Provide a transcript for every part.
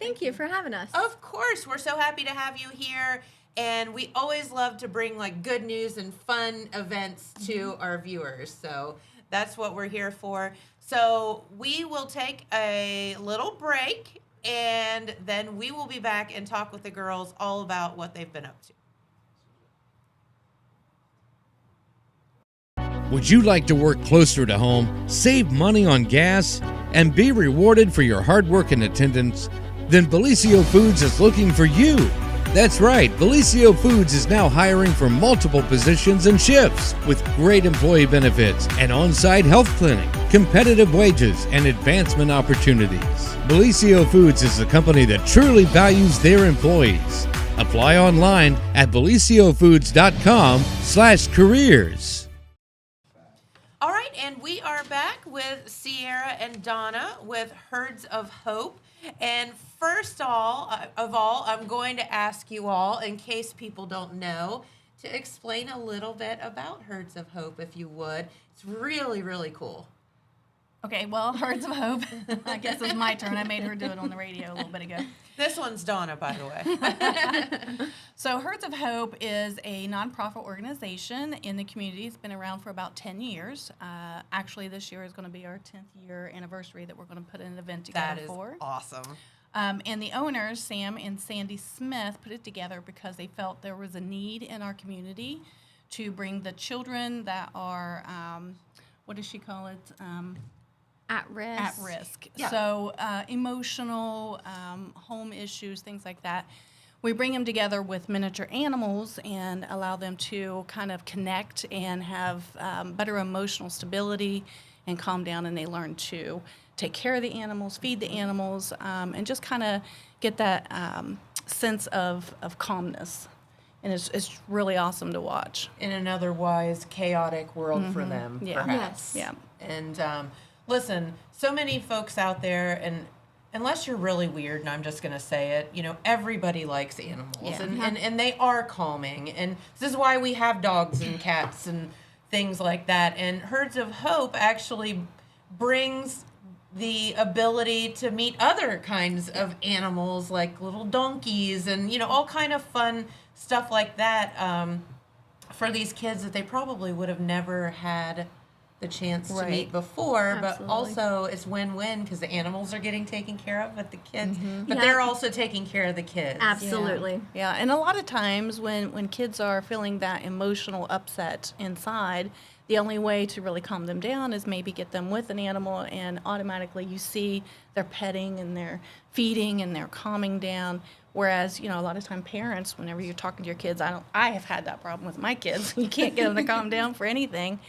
Thank you for having us. Of course. We're so happy to have you here. And we always love to bring like good news and fun events to our viewers. So that's what we're here for. So we will take a little break and then we will be back and talk with the girls all about what they've been up to. Would you like to work closer to home, save money on gas, and be rewarded for your hard work and attendance? Then Bellisio Foods is looking for you. That's right, Bellisio Foods is now hiring for multiple positions and shifts with great employee benefits, an on-site health clinic, competitive wages, and advancement opportunities. Bellisio Foods is a company that truly values their employees. Apply online at BellisioFoods.com/careers. All right, and we are back with Sierra and Donna with Herds of Hope. And first of all, I'm going to ask you all, in case people don't know, to explain a little bit about Herds of Hope, if you would. It's really, really cool. Okay, well, Herds of Hope, I guess it's my turn. I made her do it on the radio a little bit ago. This one's Donna, by the way. So Herds of Hope is a nonprofit organization in the community. It's been around for about 10 years. Actually, this year is going to be our 10th year anniversary that we're going to put an event together for. That is awesome. And the owners, Sam and Sandy Smith, put it together because they felt there was a need in our community to bring the children that are, what does she call it? At risk. At risk. Yeah. So emotional, home issues, things like that. We bring them together with miniature animals and allow them to kind of connect and have better emotional stability and calm down, and they learn to take care of the animals, feed the animals, and just kind of get that sense of calmness. And it's really awesome to watch. In an otherwise chaotic world for them, Yeah. perhaps. Yes. Yeah. And listen, so many folks out there, and unless you're really weird, and I'm just going to say it, you know, everybody likes animals. Yeah. And they are calming. And this is why we have dogs and cats and things like that. And Herds of Hope actually brings the ability to meet other kinds of animals, like little donkeys and, you know, all kind of fun stuff like that for these kids that they probably would have never had the chance to meet before. Absolutely. But also it's win-win because the animals are getting taken care of, but the kids, but Yeah. they're also taking care of the kids. Absolutely. Yeah, and a lot of times when kids are feeling that emotional upset inside, the only way to really calm them down is maybe get them with an animal, and automatically you see they're petting and they're feeding and they're calming down. Whereas, you know, a lot of time parents, whenever you're talking to your kids, I have had that problem with my kids. You can't get them to calm down for anything.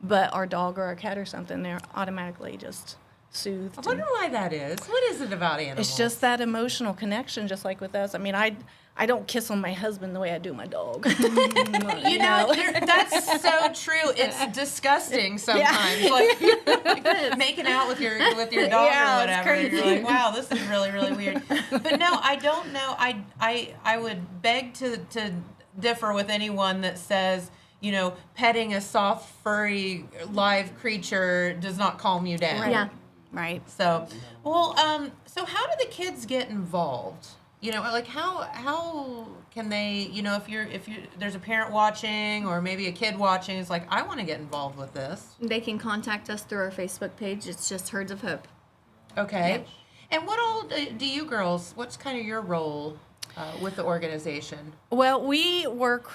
But our dog or our cat or something, they're automatically just soothed. I wonder why that is. What is it about animals? It's just that emotional connection, just like with us. I mean, I don't kiss on my husband the way I do my dog. You know, that's so true. It's disgusting sometimes. Like making out with your dog Yeah, or it's whatever. crazy. You're like, wow, this is really, really weird. But no, I don't know. I would beg to differ with anyone that says, you know, petting a soft, furry, live creature does not calm you down. Right. Yeah. Right. So, well, so how do the kids get involved? You know, like how can they, you know, if you're there's a parent watching or maybe a kid watching, it's like, I want to get involved with this. They can contact us through our Facebook page. It's just Herds of Hope. Okay. Yep. And what all do you girls, what's kind of your role with the organization? Well, we work,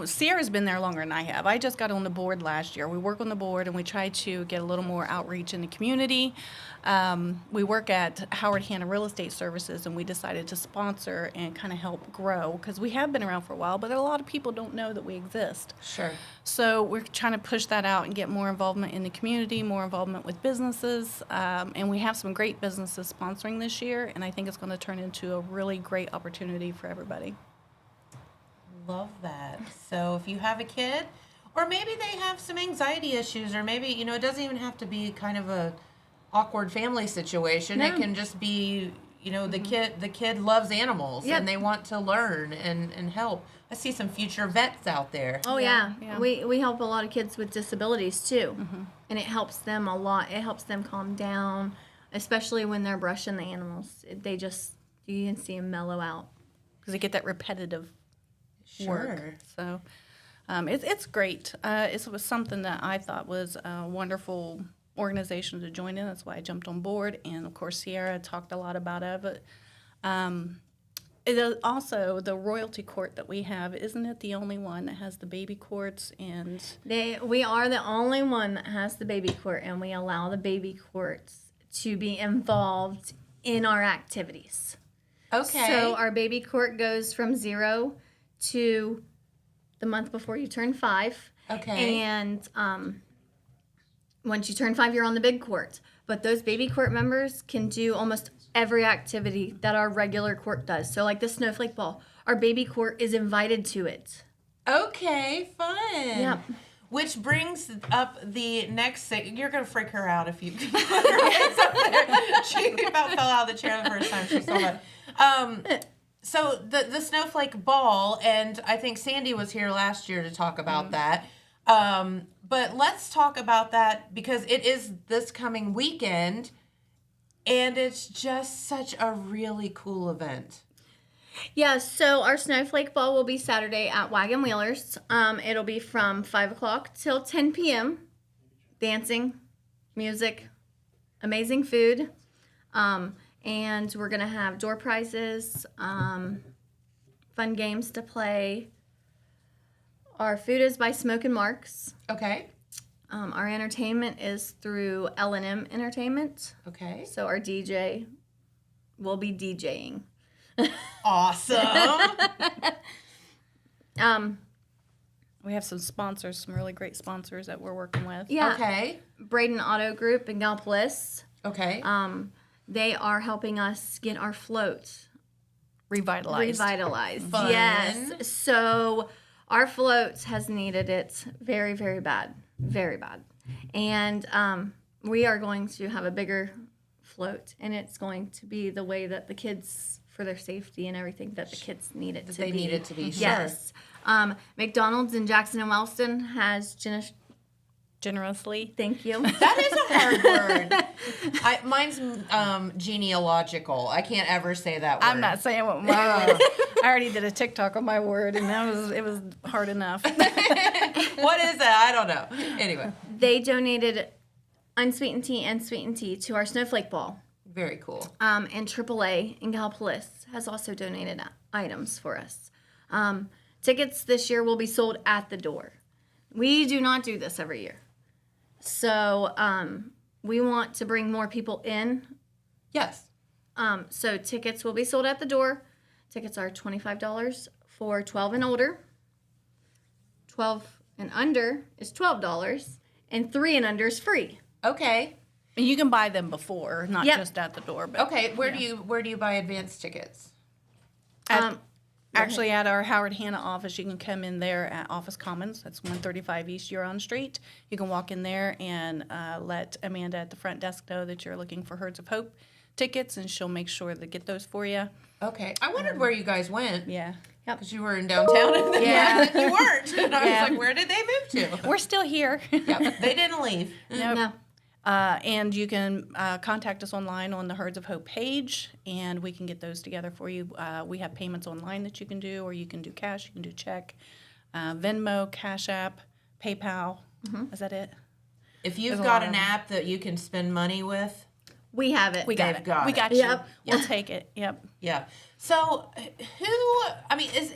Sierra's been there longer than I have. I just got on the board last year. We work on the board and we try to get a little more outreach in the community. We work at Howard Hanna Real Estate Services, and we decided to sponsor and kind of help grow because we have been around for a while, but a lot of people don't know that we exist. Sure. So we're trying to push that out and get more involvement in the community, more involvement with businesses, and we have some great businesses sponsoring this year, and I think it's going to turn into a really great opportunity for everybody. Love that. So if you have a kid, or maybe they have some anxiety issues, or maybe, you know, it doesn't even have to be kind of a awkward family situation. No. It can just be, you know, the kid loves animals Yep. and they want to learn and help. I see some future vets out there. Oh yeah. Yeah. We help a lot of kids with disabilities too, and it helps them a lot. It helps them calm down, especially when they're brushing the animals. you can see them mellow out. Because they get that repetitive work. Sure. So it's great. It was something that I thought was a wonderful organization to join in. That's why I jumped on board. And, of course, Sierra talked a lot about it. But it is also the royalty court that we have, isn't it the only one that has the baby courts? And We are the only one that has the baby court, and we allow the baby courts to be involved in our activities. Okay. So our baby court goes from 0 to the month before you turn 5. Okay. And once you turn 5, you're on the big court. But those baby court members can do almost every activity that our regular court does. So like the Snowflake Ball, our baby court is invited to it. Okay, fun. Yep. Which brings up the next thing. You're going to freak her out if you put her hands up there. She about fell out of the chair the first time she saw that. So the Snowflake Ball, and I think Sandy was here last year to talk about that. But let's talk about that because it is this coming weekend, and it's just such a really cool event. Yeah, so our Snowflake Ball will be Saturday at Wagon Wheelers. It'll be from 5 o'clock till 10 p.m. Dancing, music, amazing food. And we're going to have door prizes, fun games to play. Our food is by Smoke and Marks. Okay. Our entertainment is through L&M Entertainment. Okay. So our DJ will be DJing. Awesome. we have some sponsors, some really great sponsors that we're working with. Yeah. Okay. Braden Auto Group in Gallipolis. Okay. They are helping us get our float Revitalized. Fun. Yes. So our float has needed it very, very bad. Very bad. And we are going to have a bigger float, and it's going to be the way that the kids, for their safety and everything, that the kids need it to be. They need it to be, sure. Yes. McDonald's in Jackson and Wellston has Generously. Thank you. That is a hard word. Mine's genealogical. I can't ever say that word. I'm not saying what my I already did a TikTok on my word, and it was hard enough. What is that? I don't know. Anyway. They donated unsweetened tea and sweetened tea to our Snowflake Ball. Very cool. And AAA in Gallipolis has also donated items for us. Tickets this year will be sold at the door. We do not do this every year. So we want to bring more people in. Yes. So tickets will be sold at the door. Tickets are $25 for 12 and older. 12 and under is $12. And 3 and under is free. Okay. And you can buy them before, not Yep. just at the door. But Okay. Where do you buy advance tickets? Actually, at our Howard Hanna office, you can come in there at Office Commons. That's 135 East Huron Street. You can walk in there and let Amanda at the front desk know that you're looking for Herds of Hope tickets, and she'll make sure to get those for you. Okay. I wondered where you guys went. Yeah. Because you were in downtown and then you weren't. And I was like, where did they move to? We're still here. Yeah, they didn't leave. Nope. No. And you can contact us online on the Herds of Hope page, and we can get those together for you. We have payments online that you can do, or you can do cash, you can do check, Venmo, Cash App, PayPal. Mm-hmm. Is that it? If you've There's a got lot an of- app that you can spend money with, We have it. We got They've it. got we it. got you. Yep. We'll take it. Yep. yeah. So,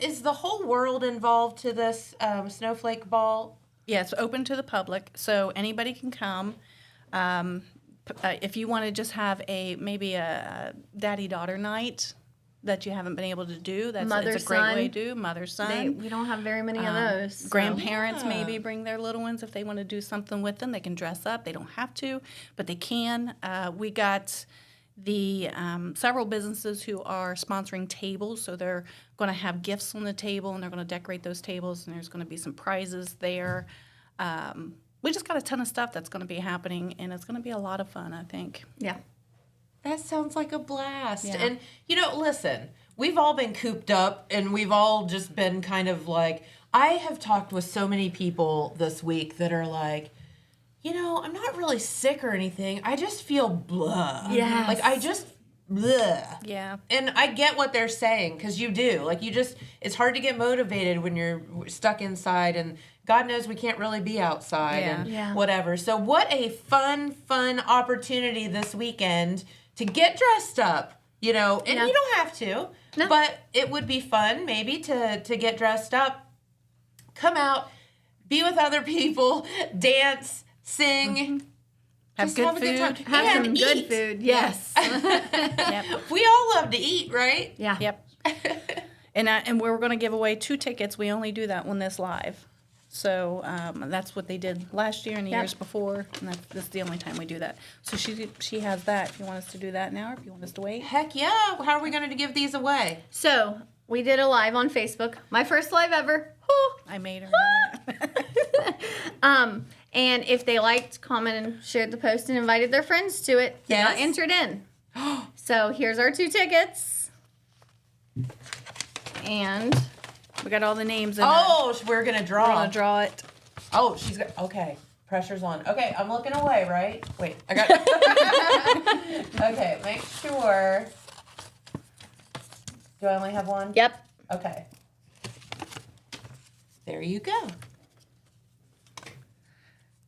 is the whole world involved to this Snowflake Ball? Yeah, it's open to the public, so anybody can come. If you want to just have maybe a daddy-daughter night that you haven't been able to do, it's a great Mother-son. way to do. Mother-son. We don't have very many of those. so- Grandparents maybe bring their little ones if they want to do something with them. They can dress up. They don't have to, but they can. We got the several businesses who are sponsoring tables, so they're going to have gifts on the table, and they're going to decorate those tables, and there's going to be some prizes there. We just got a ton of stuff that's going to be happening, and it's going to be a lot of fun, I think. Yeah. That sounds like a blast. Yeah. And, listen, we've all been cooped up and we've all just been kind of like, I have talked with so many people this week that are like, I'm not really sick or anything. I just feel blah. Yes. Like, I just bleh. Yeah. And I get what they're saying, because you do. Like, it's hard to get motivated when you're stuck inside, and God knows we can't really be outside and Yeah. whatever. So what a fun opportunity this weekend to get dressed up, and Yeah. you don't have to, No. but it would be fun maybe to get dressed up, come out, be with other people, dance, sing, Have just good have a good time. food. Have and some good eat. food. Yes. Yep. We all love to eat, right? Yeah. Yep. And we're going to give away 2 tickets. We only do that when this live. So that's what they did last year and the Yep. years before, and that's the only time we do that. So she has that. If you want us to do that now, or if you want us to wait. Heck yeah. How are we going to give these away? So we did a live on Facebook. My first live ever. Woo. I made her do that. And if they liked, commented, and shared the post, and invited their friends to it, they got Yes. entered in. So here's our 2 tickets. And We got all the names in it. Oh, we're going to We're draw. going to draw it. Oh, she's got, okay. Pressure's on. Okay, I'm looking away, right? Wait, I got, okay, make sure. Do I only have one? yep. Okay. There you go.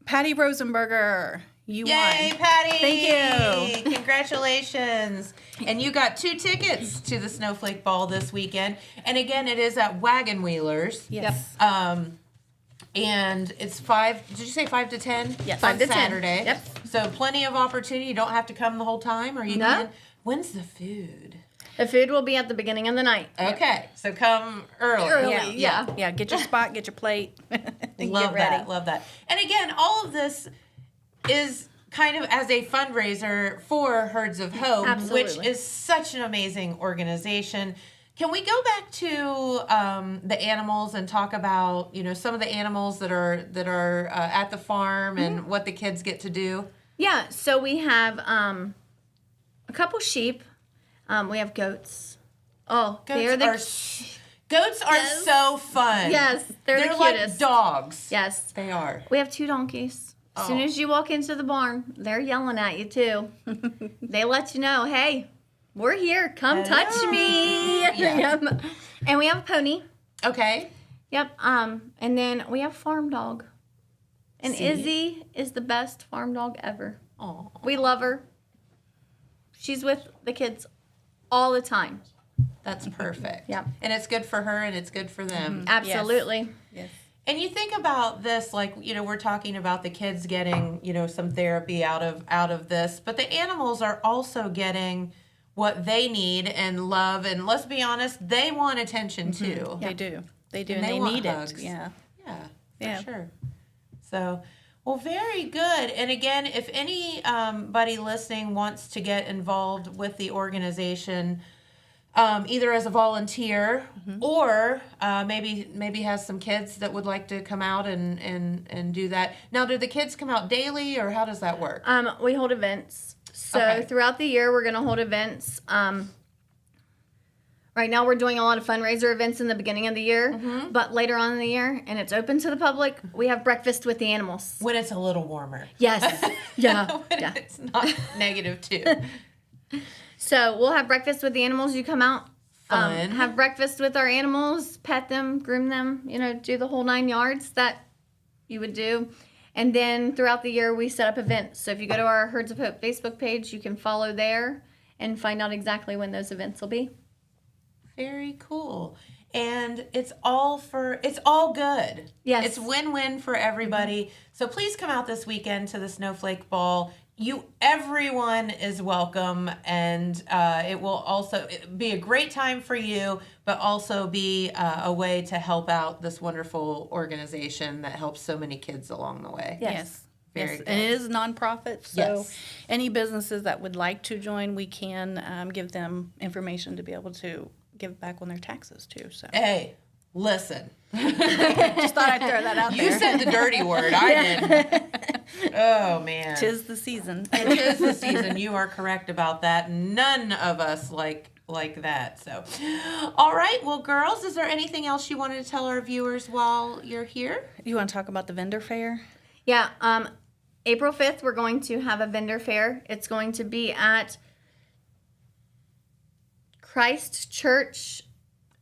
Patty Rosenberger, you Yay, won. Patty! Thank you. Congratulations. And you got 2 tickets to the Snowflake Ball this weekend. And again, it is at Wagon Wheelers. Yes. And it's 5, did you say 5 to 10? Yes. On 5 to 10. Saturday. Yep. So plenty of opportunity. You don't have to come the whole time, or you No. can. When's the food? The food will be at the beginning of the night. Okay, so come early. Early. Yeah. Yeah. Yeah. Get your spot, get your plate. and Love get ready. that. Love that. And again, all of this is kind of as a fundraiser for Herds of Hope, which Absolutely. is such an amazing organization. Can we go back to the animals and talk about some of the animals that are at the farm and what the kids get to do? Yeah. So we have a couple sheep. We have goats. Oh, they're the Goats are Yes. so fun. yes, they're the like cutest. dogs. Yes. They are. We have 2 donkeys. As soon Oh. as you walk into the barn, they're yelling at you too. They let you know, hey, we're here. Come touch me. Yeah. Yep. And we have a pony. Okay. Yep. And then we have farm dog. And See? Izzy is the best farm dog ever. Oh. We love her. She's with the kids all the time. That's perfect. Yeah. And it's good for her and it's good for them. Absolutely. Yes. And you think about this, like, we're talking about the kids getting, some therapy out of this, but the animals are also getting what they need and love. And let's be honest, they want attention too. They do. They do. And And, they they want need hugs. it. Yeah. Yeah, Yeah. for sure. So, well, very good. And again, if anybody listening wants to get involved with the organization, either as a volunteer or maybe has some kids that would like to come out and do that. Now, do the kids come out daily, or how does that work? We hold events. So Okay. throughout the year, we're going to hold events. Right now, we're doing a lot of fundraiser events in the beginning of the year, but later on in the year, and it's open to the public, we have breakfast with the animals. When it's a little warmer. Yes. Yeah. When Yeah. it's not -2. So we'll have breakfast with the animals. You come out, Fun. have breakfast with our animals, pet them, groom them, do the whole 9 yards that you would do. And then throughout the year, we set up events. So if you go to our Herds of Hope Facebook page, you can follow there and find out exactly when those events will be. Very cool. And it's all good. Yes. It's win-win for everybody. So please come out this weekend to the Snowflake Ball. Everyone is welcome, and it will also be a great time for you, but also be a way to help out this wonderful organization that helps so many kids along the way. Yes. Very Yes. good. And it is nonprofit, so Yes. any businesses that would like to join, we can give them information to be able to give back on their taxes too. So Hey, listen. just thought I'd throw that out You there. said the dirty word. I didn't. Oh, man. 'Tis the season. It is the season. You are correct about that. None of us like that. So, all right. Well, girls, is there anything else you wanted to tell our viewers while you're here? You want to talk about the vendor fair? Yeah. April 5th, we're going to have a vendor fair. It's going to be at Christ Church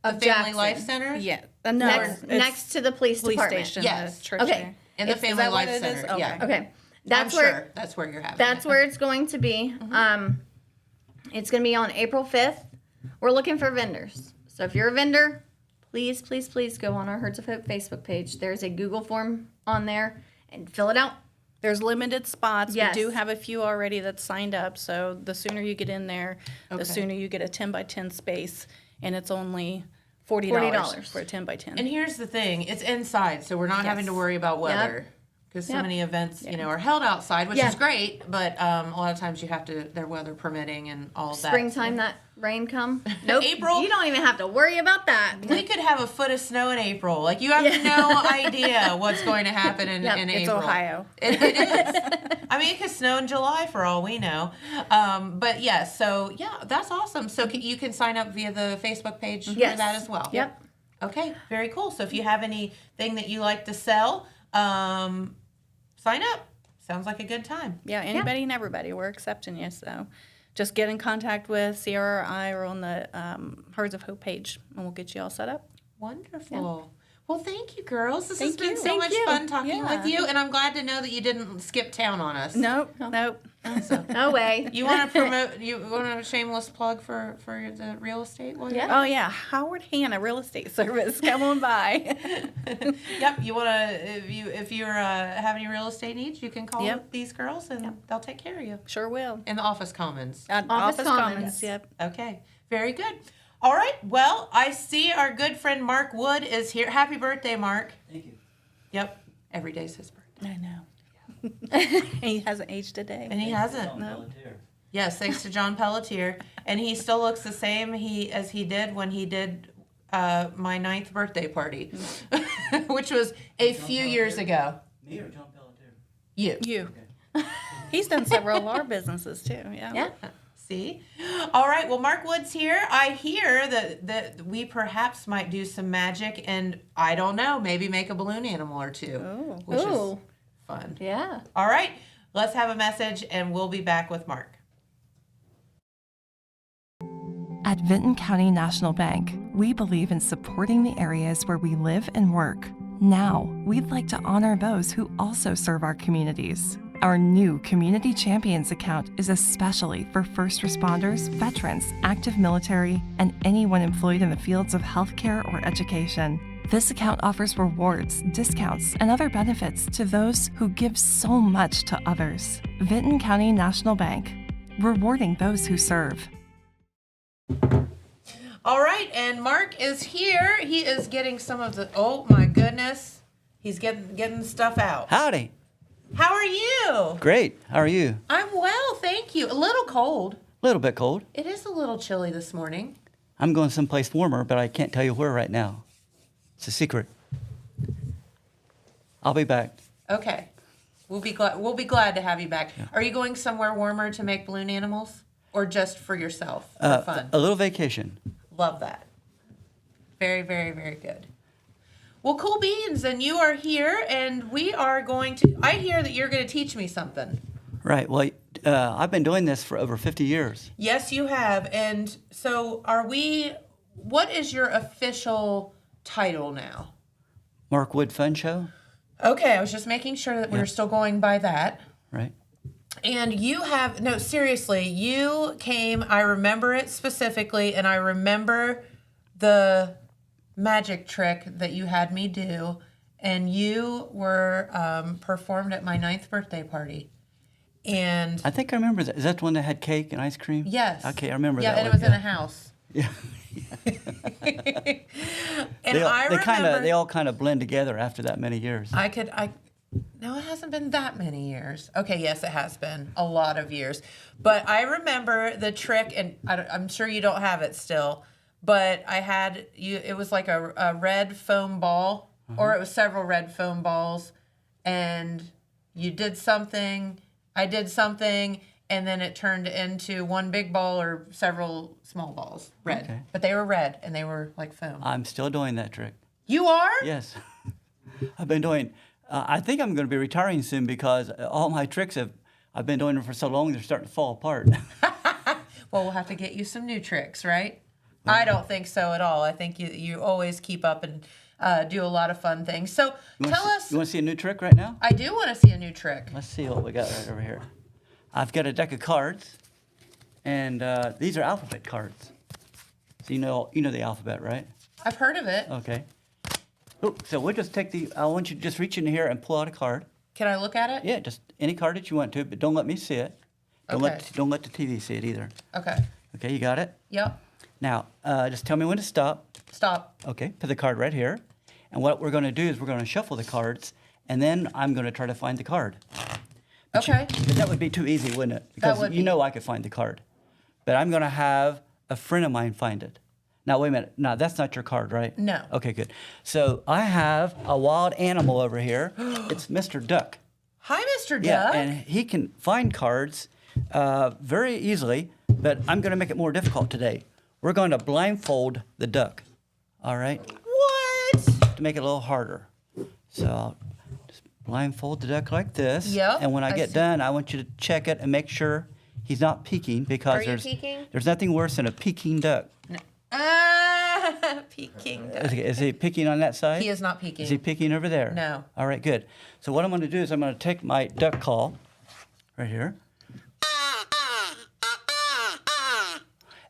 The of Family Jackson. Life Center? Yeah. Next to the police department. station. Yes. The church Okay. there. And the Is Family that what Life it is? Center. Okay. Yeah. Okay. That's I'm where sure that's where you're having that's it. where it's going to be. It's going to be on April 5th. We're looking for vendors. So if you're a vendor, please, please, please go on our Herds of Hope Facebook page. There's a Google form on there and fill it out. There's limited spots. Yes. We do have a few already that's signed up. So the sooner you get in there, Okay. the sooner you get a 10 by 10 space. And it's only $40 $40 for a 10 by 10. And here's the thing, it's inside, so we're not having to worry about weather. Because so Yep. many events, are held outside, which Yeah. is great, but a lot of times you have to, they're weather permitting and all of that. Springtime, that rain come. Nope. April? You don't even have to worry about that. We could have a foot of snow in April. Like, you have no idea what's going to happen in Yep. in It's April. Ohio. It is. I mean, it could snow in July for all we know. But yeah, so yeah, that's awesome. So you can sign up via the Facebook page for Yes. that as well. Yep. Okay, very cool. So if you have anything that you like to sell, sign up. Sounds like a good time. Yeah, anybody and everybody. We're accepting you. So just get in contact with CRI or on the Herds of Hope page, and we'll get you all set up. Wonderful. Well, thank you, girls. This has Thank been you. so Thank much you. fun talking Yeah. with you, and I'm glad to know that you didn't skip town on us. Nope. No way. You want to promote? You want a shameless plug for the real estate? While you're Yeah. Oh, yeah. Howard Hanna Real Estate Service. Come on by. Yep. You want to if you have any real estate needs, you can call Yep. these girls and they'll take care of you. Sure will. In the office commons. Office Commons. Yep. Okay. Very good. All right. Well, I see our good friend Mark Wood is here. Happy birthday, Mark. Thank you. Yep. Every day's his birthday. I know. He hasn't aged a day. And he hasn't. Volunteer. Yes, thanks to John Pelletier. And he still looks the same as he did when he did my 9th birthday party, which was a few years ago. Me or John Pelletier? You. You. He's done several of our businesses, too. Yeah. Yeah. See? All right. Well, Mark Wood's here. I hear that we perhaps might do some magic and, I don't know, maybe make a balloon animal or two, Oh. which is Ooh. fun. Yeah. All right. Let's have a message and we'll be back with Mark. At Vinton County National Bank, we believe in supporting the areas where we live and work. Now, we'd like to honor those who also serve our communities. Our new Community Champions account is especially for first responders, veterans, active military, and anyone employed in the fields of healthcare or education. This account offers rewards, discounts, and other benefits to those who give so much to others. Vinton County National Bank, rewarding those who serve. All right. And Mark is here. He is getting some of the, oh my goodness. He's getting stuff out. Howdy. How are you? Great. How are you? I'm well, thank you. A little cold. A little bit cold. It is a little chilly this morning. I'm going someplace warmer, but I can't tell you where right now. It's a secret. I'll be back. Okay. We'll be glad to have you back. Are you going somewhere warmer to make balloon animals or just for yourself for fun? A little vacation. Love that. Very, very, very good. Well, cool beans. And you are here and we are going to, I hear that you're going to teach me something. Right. Well, I've been doing this for over 50 years. Yes, you have. And so what is your official title now? Mark Wood Fun Show. Okay, I was just making sure that we were still going by that. Right. And you have, no, seriously, you came, I remember it specifically, and I remember the magic trick that you had me do, and you were performed at my 9th birthday party. And I think I remember that. Is that the one that had cake and ice cream? yes. Okay, I remember that Yeah, and one. it was in a house. Yeah. And I remember. They all kind of blend together after that many years. No, it hasn't been that many years. Okay, yes, it has been a lot of years. But I remember the trick, and I'm sure you don't have it still, but I had you. It was like a red foam ball, or it was several red foam balls, and you did something, I did something, and then it turned into one big ball or several small balls, red. Okay. But they were red, and they were like foam. I'm still doing that trick. You are? Yes. I've been doing, I think I'm going to be retiring soon because all my tricks I've been doing them for so long, they're starting to fall apart. Well, we'll have to get you some new tricks, right? I don't think so at all. I think you always keep up and do a lot of fun things. So tell us. You want to see a new trick right now? I do want to see a new trick. Let's see what we got right over here. I've got a deck of cards, and these are alphabet cards. So you know the alphabet, right? I've heard of it. Okay. Ooh, so we'll just take I want you to just reach in here and pull out a card. Can I look at it? Yeah, just any card that you want to, but don't let me see it. Don't let the TV see it either. Okay. Okay, you got it? Yep. Now, just tell me when to stop. Stop. Okay, put the card right here. And what we're going to do is we're going to shuffle the cards, and then I'm going to try to find the card. Okay. But that would be too easy, wouldn't it? Because would you be. know I could find the card. But I'm going to have a friend of mine find it. Now, wait a minute. No, that's not your card, right? No. Okay, good. So I have a wild animal over here. It's Mr. Duck. Hi, Mr. Duck. Yeah, and he can find cards very easily, but I'm going to make it more difficult today. We're going to blindfold the duck, all right? What? To make it a little harder. So I'll just blindfold the duck like this. Yep, And when I I get see. done, I want you to check it and make sure he's not peeking, because Are you peeking? there's nothing worse than a peeking duck. Peking Duck. Is he peeking on that side? He is not peeking. Is he peeking over there? No. All right, good. So what I'm going to do is I'm going to take my duck call right here.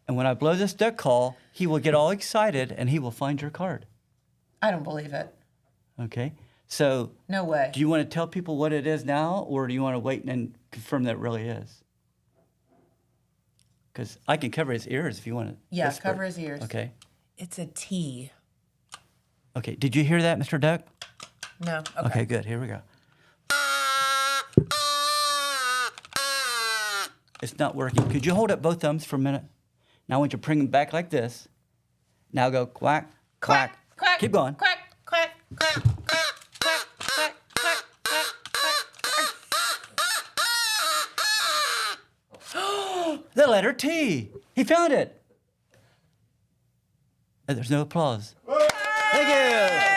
And when I blow this duck call, he will get all excited and he will find your card. I don't believe it. Okay? So No way. do you want to tell people what it is now, or do you want to wait and confirm that it really is? Because I can cover his ears if you want to. Yeah, whisper. cover his ears. Okay. It's a T. Okay. Did you hear that, Mr. Duck? No. Okay, good. Here we go. It's not working. Could you hold up both thumbs for a minute? Now I want you to bring them back like this. Now go quack, quack. Quack. Keep going. Quack, quack, quack, quack, quack, quack, quack, quack, The letter T. He found it. And there's no applause. Thank you.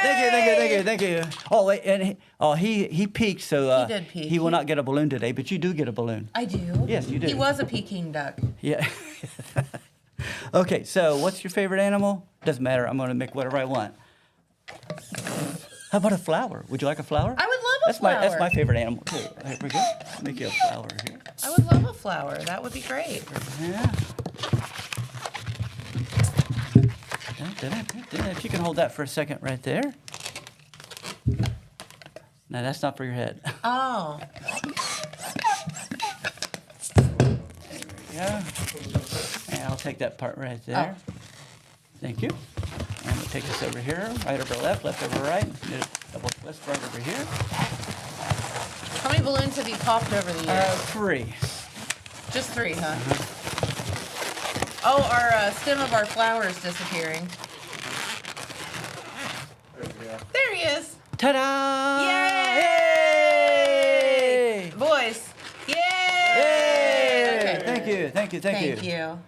Thank you. Thank you. Thank you. Thank you. Oh wait, and he peeked, so He did peek. he will not get a balloon today, but you do get a balloon. I do. Yes, you do. He was a Peking duck. Yeah. Okay, so what's your favorite animal? Doesn't matter. I'm going to make whatever I want. How about a flower? Would you like a flower? I would love a flower. That's my favorite animal too. Here we go. Make you a flower here. I would love a flower. That would be great. Yeah. If you can hold that for a second right there. No, that's not for your head. Oh. Yeah. And I'll take that part right there. Oh. Thank you. And we'll take this over here, right over left over right. Double twist right over here. How many balloons have you popped over the years? 3. Just 3, huh? Oh, our stem of our flower is disappearing. There he is. Ta-da! Yay! Voice. Yay! Yay! Okay. Thank you. Thank you.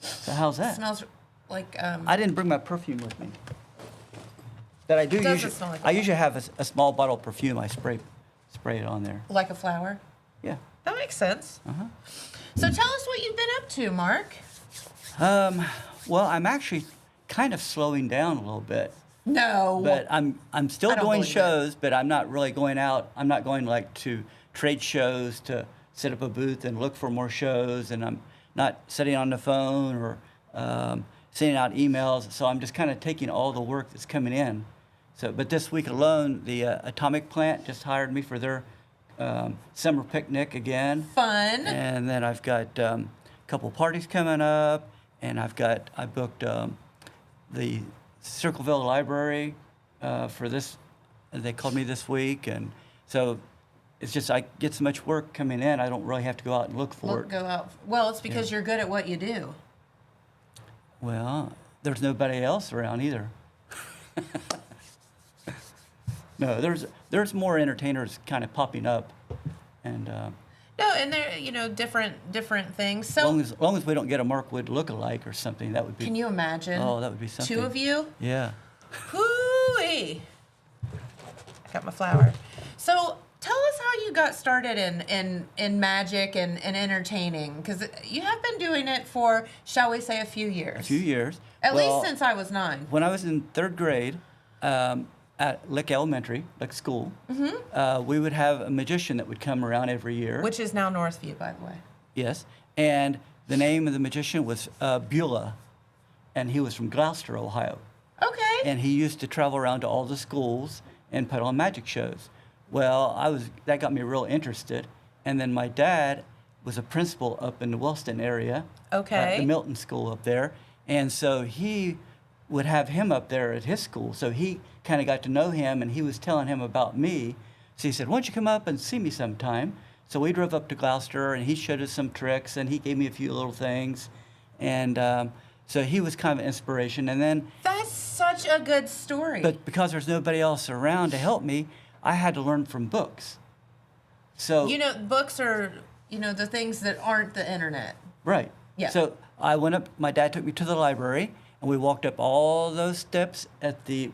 So how's that? Smells like I didn't bring my perfume with me. But I do It doesn't usually. smell like a I usually have a small bottle of perfume. I spray it on there. like a flower. Yeah. That makes sense. So tell us what you've been up to, Mark. Well, I'm actually kind of slowing down a little bit. No. But I'm still I don't doing believe it. shows, but I'm not really going out. I'm not going like to trade shows to set up a booth and look for more shows, and I'm not sitting on the phone or sending out emails. So I'm just kind of taking all the work that's coming in. So, but this week alone, the Atomic Plant just hired me for their summer picnic again. Fun. And then I've got a couple parties coming up, and I booked the Circleville Library for this. They called me this week, and so it's just I get so much work coming in, I don't really have to go out and look for it. Go out. Well, it's because you're good at what you do. Well, there's nobody else around either. No, there's more entertainers kind of popping up, and No, and they're different things. So as long as we don't get a Mark Wood look-alike or something, that would be. can you imagine? Oh, that would be something. 2 of you? Yeah. Hoo-wee. Got my flower. So Tell us how you got started in magic and entertaining, because you have been doing it for, shall we say, a few years. A few years. At Well, least since I was 9. When I was in 3rd grade at Lick Elementary, Lick School, we would have a magician that would come around every year. Which is now Northview, by the way. Yes. And the name of the magician was Beulah, and he was from Gloucester, Ohio. Okay. And he used to travel around to all the schools and put on magic shows. Well, that got me real interested. And then my dad was a principal up in the Wellston area. Okay. At the Milton School up there. And so he would have him up there at his school. So he kind of got to know him, and he was telling him about me. So he said, why don't you come up and see me sometime? So we drove up to Gloucester, and he showed us some tricks, and he gave me a few little things. And so he was kind of an inspiration. And then, That's such a good story. but because there's nobody else around to help me, I had to learn from books. So Books are, the things that aren't the internet. right. Yeah. So I went up. My dad took me to the library, and we walked up all those steps at the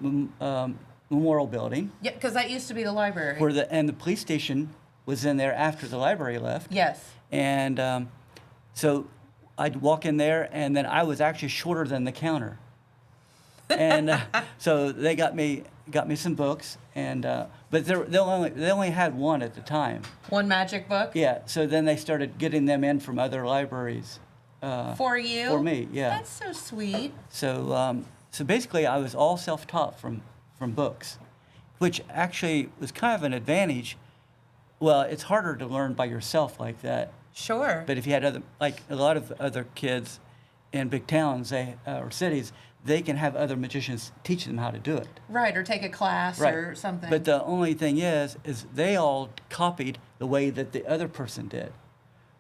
memorial building, Yeah, because that used to be the library. where the police station was in there after the library left. Yes. And so I'd walk in there, and then I was actually shorter than the counter. And so they got me some books, and but they only had one at the time. One magic book? Yeah. So then they started getting them in from other libraries. For you? For me, yeah. That's so sweet. So so basically, I was all self-taught from books, which actually was kind of an advantage. Well, it's harder to learn by yourself like that. Sure. But if you had like a lot of other kids in big towns or cities, they can have other magicians teach them how to do it. Right, or take a class or something. But the only thing is they all copied the way that the other person did.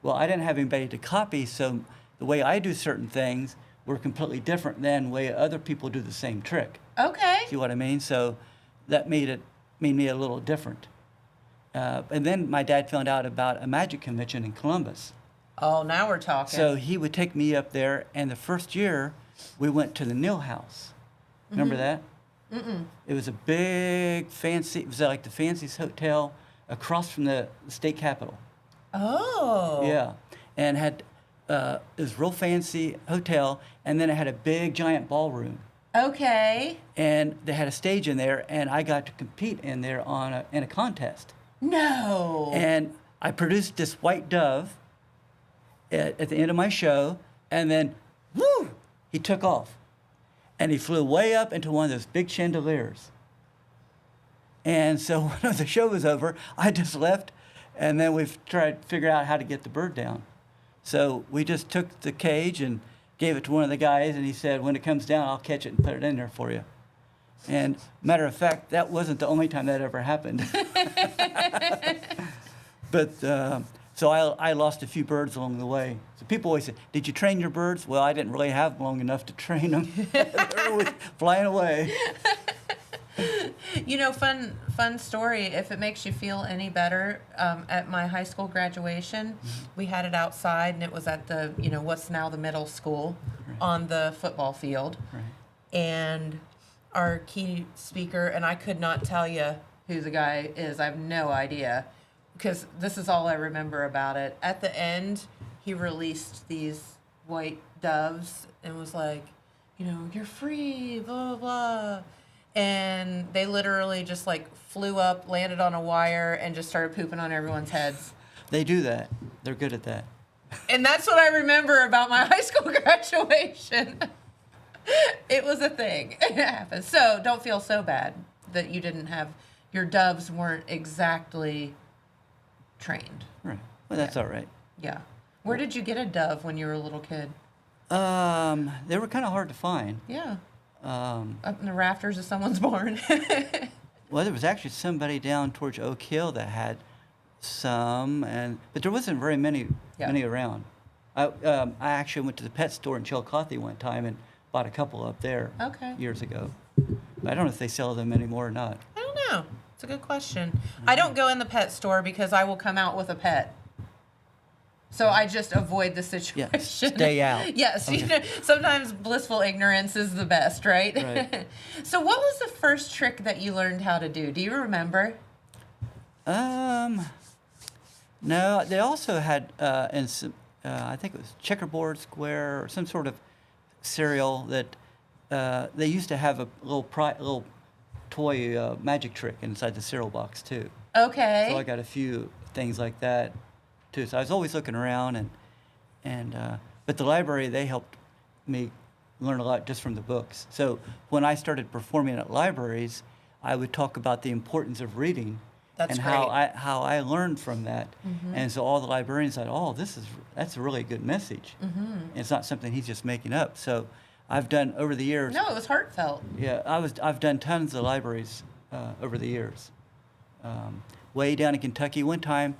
Well, I didn't have anybody to copy, so the way I do certain things were completely different than the way other people do the same trick. Okay. See what I mean? So that made me a little different. And then my dad found out about a magic convention in Columbus. Oh, now we're talking. So he would take me up there, and the first year we went to the Neal House. Remember that? Mm-mm. It was a big, fancy, it was like the fanciest hotel across from the state capitol. Oh. Yeah. And had, it was a real fancy hotel, and then it had a big, giant ballroom. Okay. And they had a stage in there, and I got to compete in there in a contest. No. And I produced this white dove at the end of my show, and then, woo, he took off. And he flew way up into one of those big chandeliers. And so when the show was over, I just left, and then we've tried to figure out how to get the bird down. So we just took the cage and gave it to one of the guys, and he said, when it comes down, I'll catch it and put it in there for you. And matter of fact, that wasn't the only time that ever happened. But so I lost a few birds along the way. So people always say, did you train your birds? Well, I didn't really have them long enough to train them. They were always flying away. Fun story. If it makes you feel any better, at my high school graduation, we had it outside, and it was at the, what's now the middle school, on the football field. Right. And our key speaker, and I could not tell you who the guy is. I have no idea, because this is all I remember about it. At the end, he released these white doves and was like, you're free, blah, blah, blah. And they literally just flew up, landed on a wire, and just started pooping on everyone's heads. They do that. They're good at that. And that's what I remember about my high school graduation. It was a thing. It happened. So don't feel so bad that you didn't have, your doves weren't exactly trained. Right. Well, that's all right. Yeah. Where did you get a dove when you were a little kid? They were kind of hard to find. Yeah. Up in the rafters of someone's barn. Well, there was actually somebody down towards Oak Hill that had some, but there wasn't very many around. I actually went to the pet store in Chillicothe one time and bought a couple up there years ago. But I don't know if they sell them anymore or not. I don't know. It's a good question. I don't go in the pet store because I will come out with a pet. So I just avoid the situation. Yeah, stay out. Yes. Okay. Sometimes blissful ignorance is the best, right? Right. So what was the first trick that you learned how to do? Do you remember? No, they also had in some, I think it was checkerboard, square, or some sort of cereal that they used to have a little toy magic trick inside the cereal box too. Okay. So I got a few things like that too. So I was always looking around, and but the library, they helped me learn a lot just from the books. So when I started performing at libraries, I would talk about the importance of reading. That's and great. how I learned from that. And so all the librarians said, "Oh, that's a really good message. It's not something he's just making up." So I've done over the years. No, it was heartfelt. Yeah, I've done tons of libraries over the years. Way down in Kentucky, one time,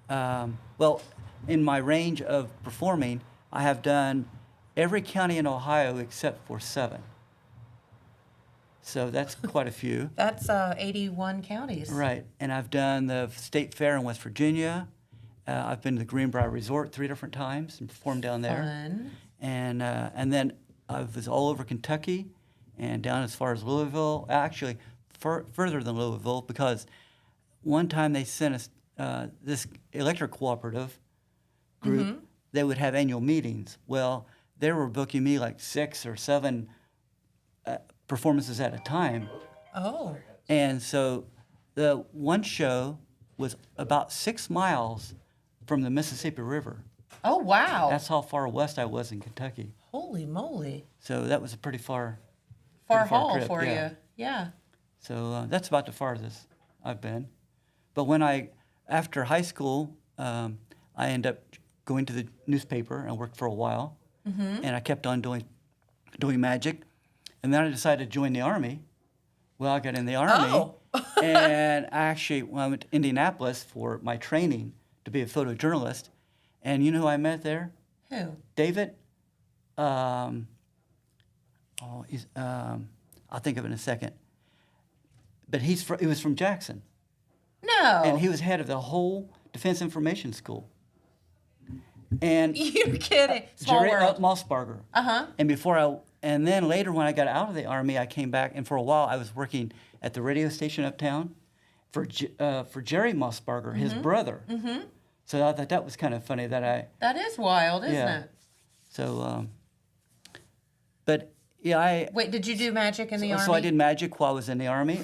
well, in my range of performing, I have done every county in Ohio except for 7. So that's quite a few. That's 81 counties. Right, and I've done the State Fair in West Virginia. I've been to the Greenbrier Resort 3 different times and performed down there. Fun. And then I was all over Kentucky and down as far as Louisville. Actually, further than Louisville, because one time they sent us this electric cooperative group. They would have annual meetings. Well, they were booking me like 6 or 7 performances at a time. Oh. And so the one show was about 6 miles from the Mississippi River. Oh, wow. That's how far west I was in Kentucky. Holy moly. So that was a pretty far Far pretty far haul trip, for yeah. you. Yeah. So that's about the farthest I've been. But after high school, I ended up going to the newspaper and worked for a while. And I kept on doing magic. And then I decided to join the Army. Well, I got in the Army. Oh. And actually, when I went to Indianapolis for my training to be a photojournalist, and you know who I met there? Who? David. I'll think of it in a second. But he was from Jackson. No. And he was head of the whole Defense Information School. And You're kidding. Small Jerry world. Mossbarger. Uh-huh. And then later when I got out of the Army, I came back, and for a while I was working at the radio station uptown for Jerry Mossbarger, his brother. So I thought that was kind of funny that That is wild, isn't it? So, but yeah, Wait, did you do magic in the Army? So I did magic while I was in the Army.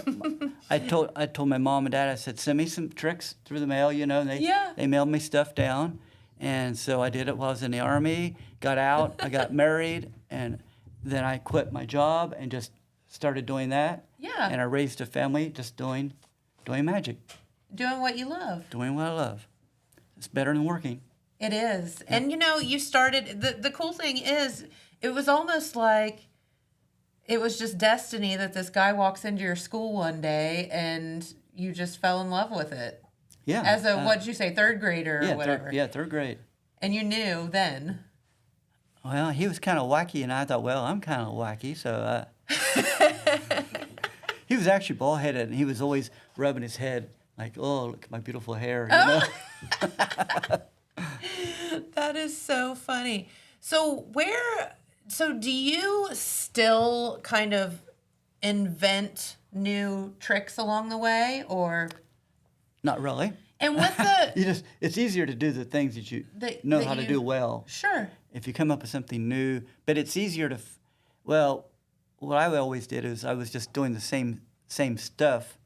I told my mom and dad, I said, send me some tricks through the mail, you know. And they mailed me stuff down. And so I did it while I was in the Army, got out, I got married, and then I quit my job and just started doing that. Yeah. And I raised a family just doing magic, Doing what you love. doing what I love. It's better than working. It is. And you know, you started, the cool thing is, it was almost like it was just destiny that this guy walks into your school one day and you just fell in love with it. Yeah. As a, what'd you say, 3rd grader or yeah, whatever. third grade. And you knew then. Well, he was kind of wacky, and I thought, well, I'm kind of wacky, so he was actually bald-headed, and he was always rubbing his head like, oh, look at my beautiful hair, you know? That is so funny. So do you still kind of invent new tricks along the way, or? Not really. And with the, It's easier to do the things that you That- know that how to you- do well. sure. If you come up with something new, but it's easier to, well, what I always did is I was just doing the same stuff,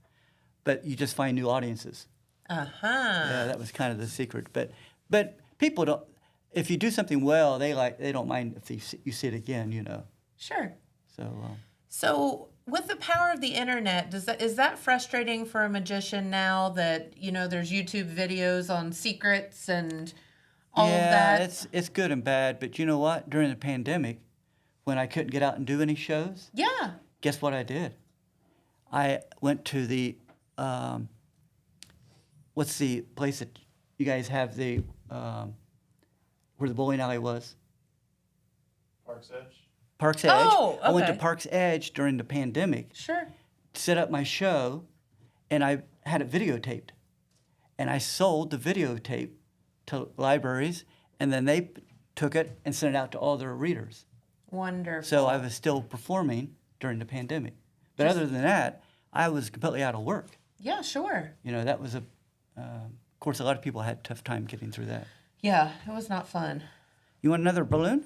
but you just find new audiences. Uh-huh. Yeah, that was kind of the secret. But people don't. If you do something well, they don't mind if you see it again. You know. Sure. So. So with the power of the internet, is that frustrating for a magician now that, you know, there's YouTube videos on secrets and all of that? Yeah, it's good and bad. But you know what? During the pandemic, when I couldn't get out and do any shows, Yeah. guess what I did? I went to the what's the place that you guys have the where the bowling alley was? Park's Edge. Park's Edge. Oh, I went to okay. Park's Edge during the pandemic, Sure. set up my show, and I had it videotaped. And I sold the videotape to libraries, and then they took it and sent it out to all their readers. Wonderful. So I was still performing during the pandemic. But other than that, I was completely out of work. Yeah, sure. You know, that was Of course, a lot of people had a tough time getting through that. Yeah, it was not fun. You want another balloon?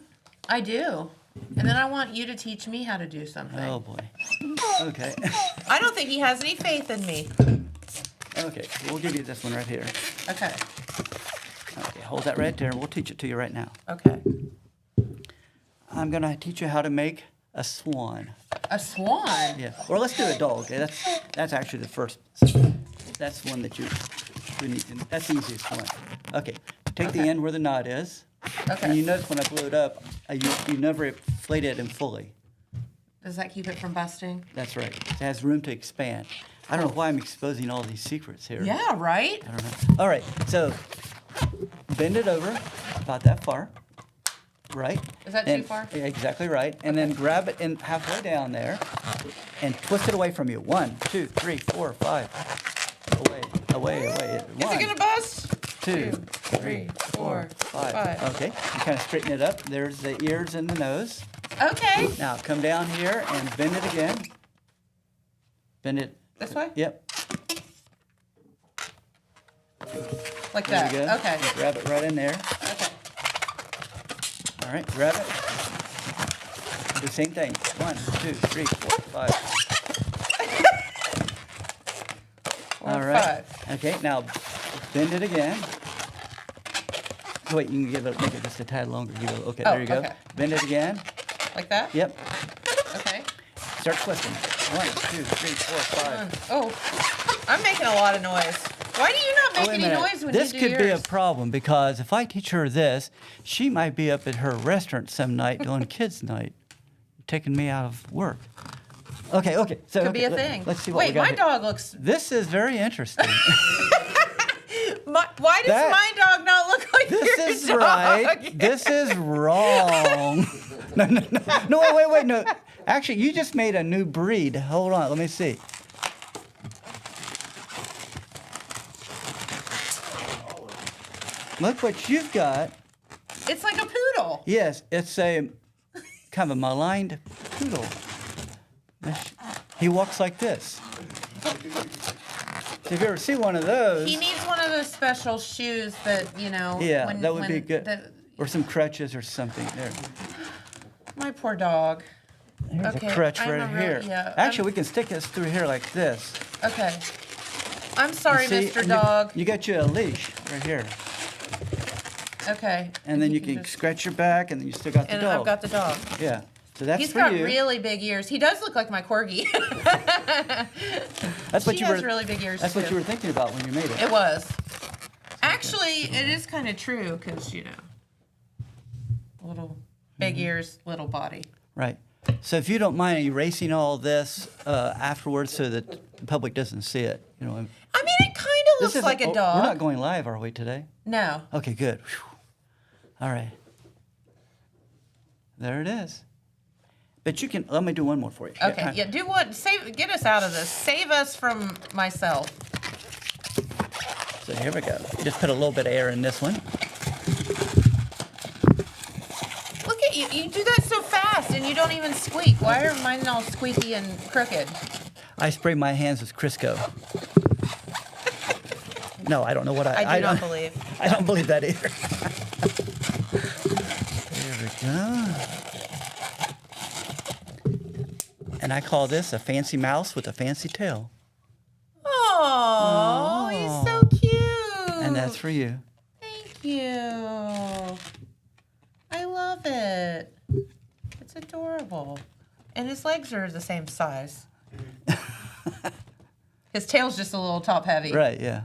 I do. And then I want you to teach me how to do something. Oh boy. Okay. I don't think he has any faith in me. Okay, we'll give you this one right here. Okay. Okay, hold that right there. We'll teach it to you right now. Okay. I'm gonna teach you how to make a swan. A swan? Yeah. Or let's do a dog. Okay, that's actually the first. That's one that you need. That's the easiest one. Okay. Take the end where the knot is. Okay. And you notice when I blew it up, you never inflate it in fully. Does that keep it from busting? That's right. It has room to expand. I don't know why I'm exposing all these secrets here. Yeah, right? I don't know. All right. So bend it over about that far. Right? Is that too far? Yeah, exactly right. And then grab it in halfway down there and twist it away from you. 1, 2, 3, 4, 5. Away. Is it 1, gonna bust? 2, 3, 4, 5. Okay. You kind of straighten it up. There's the ears and the nose. Okay. Now come down here and bend it again. Bend it. This way? Yep. Like There that. we go. Okay. You grab it right in there. Okay. All right. Grab it. Do the same thing. 1, 2, 3, 4, 5. All right. 5. Okay, now bend it again. Wait, you can make it just a tad longer. Okay, there you go. Okay. Bend it again. Like that? Yep. Okay. Start twisting. 1, 2, 3, 4, 5. Oh, I'm making a lot of noise. Why do you not make Wait a any minute. noise when This you do could be a yours? problem because if I teach her this, she might be up at her restaurant some night doing kids' night, taking me out of work. Okay. So Could be a okay, thing. Let's see what Wait, we got my here. dog looks. This is very interesting. Why does That- my dog not look like This your is dog? right. This is wrong. No, wait, no. Actually, you just made a new breed. Hold on, let me see. Look what you've got. It's like a poodle. Yes, it's a kind of a maligned poodle. He walks like this. So if you ever see one of those, He needs one of those special shoes that, you know. yeah, when- that would be when good. the- Or some crutches or something. There. my poor dog. Here's Okay, a crutch I'm right a real- here. yeah, Actually, we can stick this through here like this. Okay. I'm sorry, See, Mr. and Dog. You got you a leash right here. Okay. And then you can just- scratch your back, and then you still got the And dog. I've got the dog. Yeah. So that's He's for got you. really big ears. He does look like my corgi. That's what she you has were. really big ears That's what too. you were thinking about when you made it. It was. Actually, it is kind of true because, you know, little big Mm-hmm. ears, little body. Right. So if you don't mind erasing all this afterwards, so that the public doesn't see it, you know. I mean, it kind of looks isn't- like a oh, dog. We're not going live, are we today? No. Okay, good. Whew. All right. There it is. But you can. Let me do one more for you. Okay. Yeah. Do what? Get us out of this. Save us from myself. So here we go. Just put a little bit of air in this one. Look at you. You do that so fast, and you don't even squeak. Why are mine all squeaky and crooked? I spray my hands with Crisco. No, I don't know what I do not don't believe. I don't believe that either. There we go. And I call this a fancy mouse with a fancy tail. Oh, he's so cute. And that's for you. Thank you. I love it. It's adorable. And his legs are the same size. His tail's just a little top heavy. Right, yeah.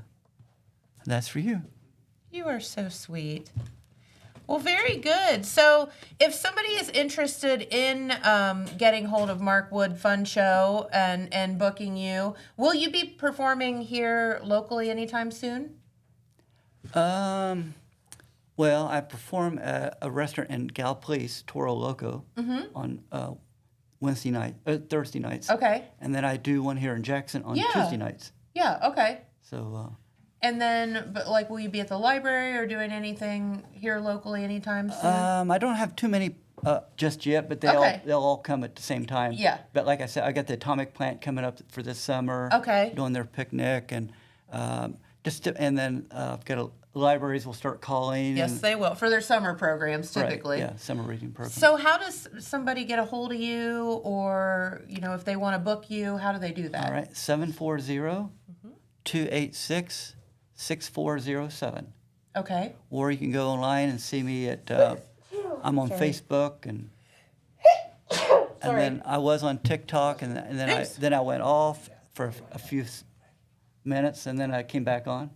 And that's for you. You are so sweet. Well, very good. So, if somebody is interested in getting hold of Mark Wood Fun Show and booking you, will you be performing here locally anytime soon? Well, I perform at a restaurant in Galplease, Toro Loco, on Thursday nights. Okay. And then I do one here in Jackson on Yeah. Tuesday nights. Yeah. Okay. So, And then, but like, will you be at the library or doing anything here locally anytime soon? I don't have too many just yet, but Okay. they'll all come at the same time. Yeah. But like I said, I got the Atomic Plant coming up for this summer. Okay. Doing their picnic, and And then I've got libraries will start calling. Yes, and, they will for their summer programs typically. Right, yeah, summer reading programs. So how does somebody get a hold of you, or if they want to book you, how do they do that? All right, 740-286-6407. Okay. Or you can go online and see me at, I'm on Facebook, and then I was on TikTok, and then I went off for a few minutes, and then I came back on.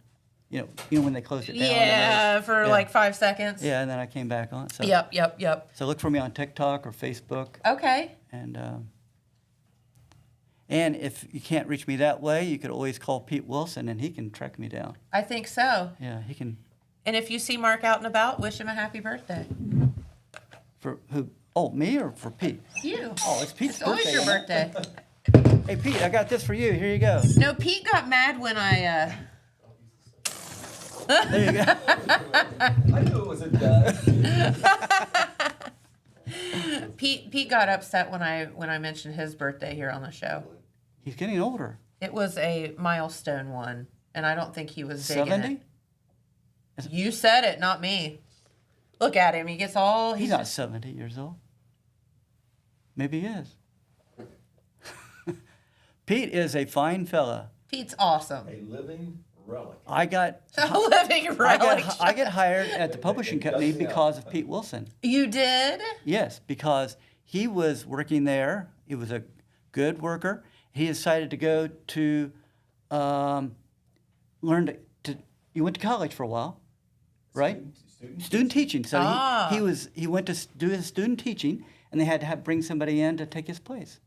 You know when they closed it down. Yeah, for like 5 seconds. Yeah, and then I came back on. So Yep. So look for me on TikTok or Facebook. Okay. And if you can't reach me that way, you could always call Pete Wilson, and he can track me down. I think so. Yeah, he can. And if you see Mark out and about, wish him a happy birthday. For who? Oh, me or for Pete? You. Oh, it's Pete's It's always birthday. your birthday. Hey, Pete, I got this for you. Here you go. No, Pete got mad when I. There you go. I knew it was a dud. Pete got upset when I mentioned his birthday here on the show. He's getting older. It was a milestone one, and I don't think he was digging 70? it. You said it, not me. Look at him. He gets all. He's not 70 years old. Maybe he is. Pete is a fine fella. Pete's awesome. A living relic. I got A living relic. I get hired at the publishing company because of Pete Wilson. You did? Yes, because he was working there. He was a good worker. He decided to go to learn to. He went to college for a while, right? Student teaching. So he went to do his student teaching, and they had to bring somebody in to take his place.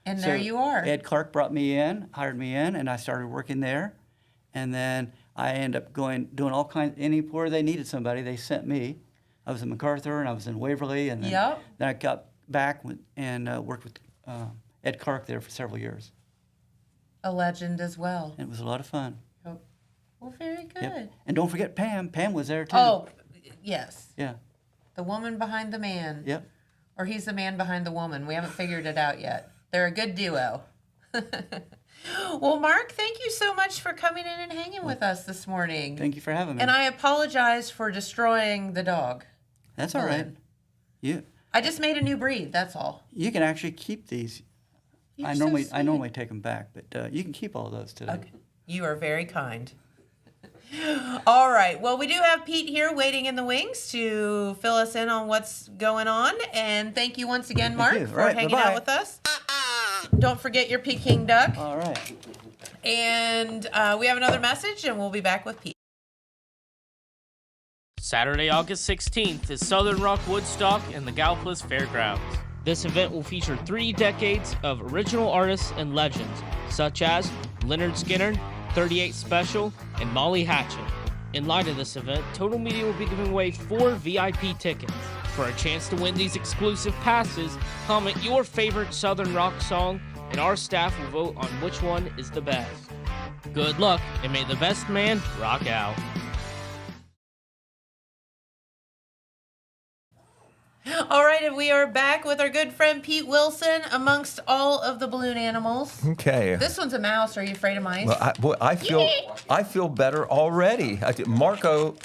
And So there you are. Ed Clark brought me in, hired me in, and I started working there. And then I ended up doing all kinds. Anywhere they needed somebody, they sent me. I was in MacArthur, and I was in Waverly, and then I got back and worked with Ed Clark there for several years. A legend as well. And it was a lot of fun. Oh, well, very good. Yep. And don't forget Pam. Pam was there too. Oh, yes. Yeah. The woman behind the man. Yep. Or he's the man behind the woman. We haven't figured it out yet. They're a good duo. Well, Mark, thank you so much for coming in and hanging with us this morning. Thank you for having me. And I apologize for destroying the dog. That's all right. I just made a new breed, that's all. You can actually keep these. I normally take them back, but you can keep all those today. Okay. You are very kind. All right. Well, we do have Pete here waiting in the wings to fill us in on what's going on. And thank you once again, Mark, for hanging out with us. Don't forget your Peking duck. All right. And we have another message, and we'll be back with Pete. Saturday, August 16th is Southern Rock Woodstock in the Gallipolis Fairgrounds. This event will feature 3 decades of original artists and legends, such as Leonard Skinner, 38 Special, and Molly Hatchet. In light of this event, Total Media will be giving away 4 VIP tickets. For a chance to win these exclusive passes, comment your favorite Southern rock song, and our staff will vote on which one is the best. Good luck, and may the best man rock out. All right, and we are back with our good friend Pete Wilson amongst all of the balloon animals. Okay. This one's a mouse. Are you afraid of mice? Well, I feel better already. Marco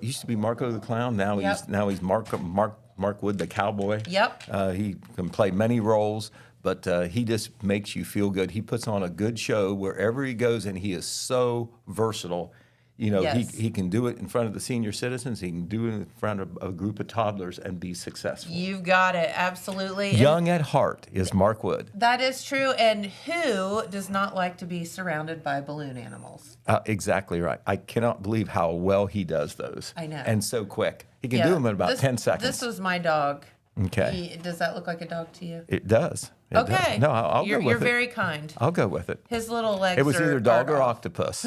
used to be Marco the Clown. Now he's Mark Wood the Cowboy. Yep. He can play many roles, but he just makes you feel good. He puts on a good show wherever he goes, and he is so versatile. You know, he can do it in front of the senior citizens. He can do it in front of a group of toddlers and be successful. You've got it, absolutely. Young at heart is Mark Wood. That is true. And who does not like to be surrounded by balloon animals? Exactly right. I cannot believe how well he does those. I know. And so quick. He can do them in about 10 seconds. This was my dog. Okay. Does that look like a dog to you? It does. It Okay. does. No, I'll go with it. You're very kind. I'll go with it. His little legs It was either dog or off. octopus.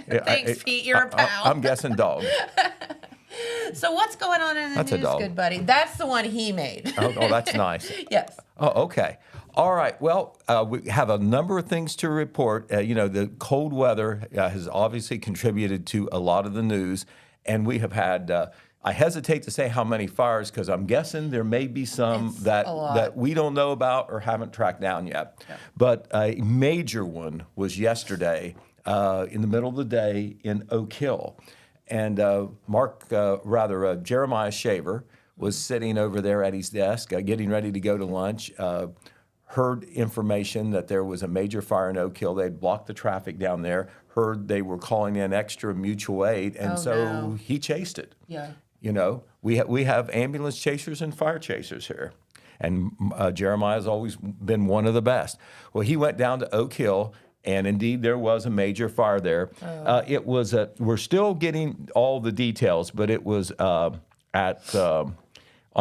Thanks, Pete. You're a pal. I'm guessing dog. So what's going on in the That's a news, dog. good buddy? That's the one he made. Oh, that's nice. Yes. Oh, okay. All right. Well, we have a number of things to report. The cold weather has obviously contributed to a lot of the news, and we have had. I hesitate to say how many fires because I'm guessing there may be some that we don't know about or haven't tracked down yet. Yeah. But a major one was yesterday in the middle of the day in Oak Hill. And Jeremiah Shaver was sitting over there at his desk, getting ready to go to lunch, heard information that there was a major fire in Oak Hill. They'd blocked the traffic down there, heard they were calling in extra mutual aid, and so he chased it. Yeah. You know, we have ambulance chasers and fire chasers here. And Jeremiah's always been one of the best. Well, he went down to Oak Hill, and indeed there was a major fire there. It was we're still getting all the details, but it was on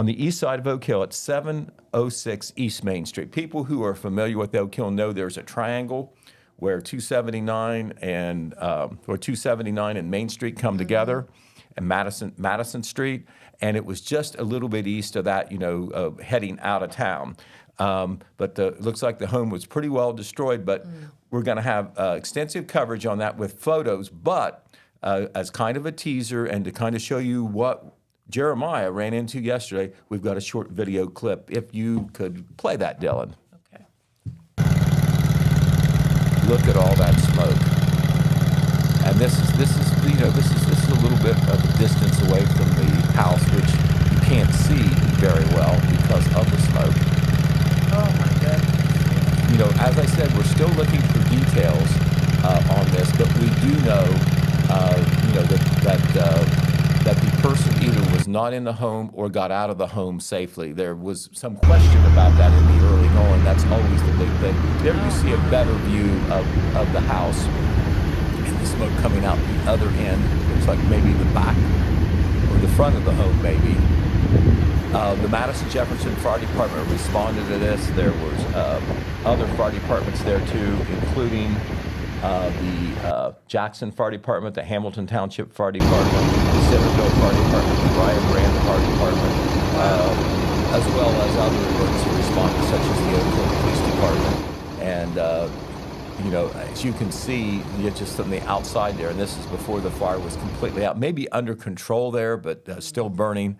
the east side of Oak Hill at 706 East Main Street. People who are familiar with Oak Hill know there's a triangle where 279 and Main Street come together, and Madison Street, and it was just a little bit east of that, heading out of town. But it looks like the home was pretty well destroyed, but we're going to have extensive coverage on that with photos. But as kind of a teaser and to kind of show you what Jeremiah ran into yesterday, we've got a short video clip. If you could play that, Dylan. Okay. Look at all that smoke. And this is a little bit of a distance away from the house, which you can't see very well because of the smoke. Oh my goodness. As I said, we're still looking for details on this, but we do know, that the person either was not in the home or got out of the home safely. There was some question about that in the early going. That's always the big thing. There you see a better view of the house and the smoke coming out the other end. Looks like maybe the back or the front of the home, maybe. The Madison Jefferson Fire Department responded to this. There was other fire departments there too, including the Jackson Fire Department, the Hamilton Township Fire Department, the Centerville Fire Department, the Bryan Brand Fire Department, as well as other emergency responders such as the Oak Hill Police Department. And as you can see, just from the outside there, and this is before the fire was completely out, maybe under control there, but still burning.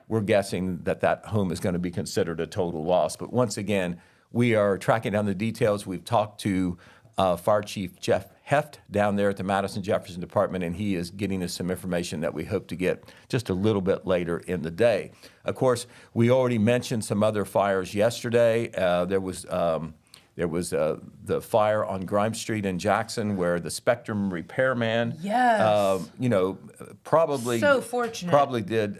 We're guessing that home is going to be considered a total loss. But once again, we are tracking down the details. We've talked to Fire Chief Jeff Heft down there at the Madison Jefferson Department, and he is getting us some information that we hope to get just a little bit later in the day. Of course, we already mentioned some other fires yesterday. There was the fire on Grimes Street in Jackson where the Spectrum repairman, probably So fortunate. Probably did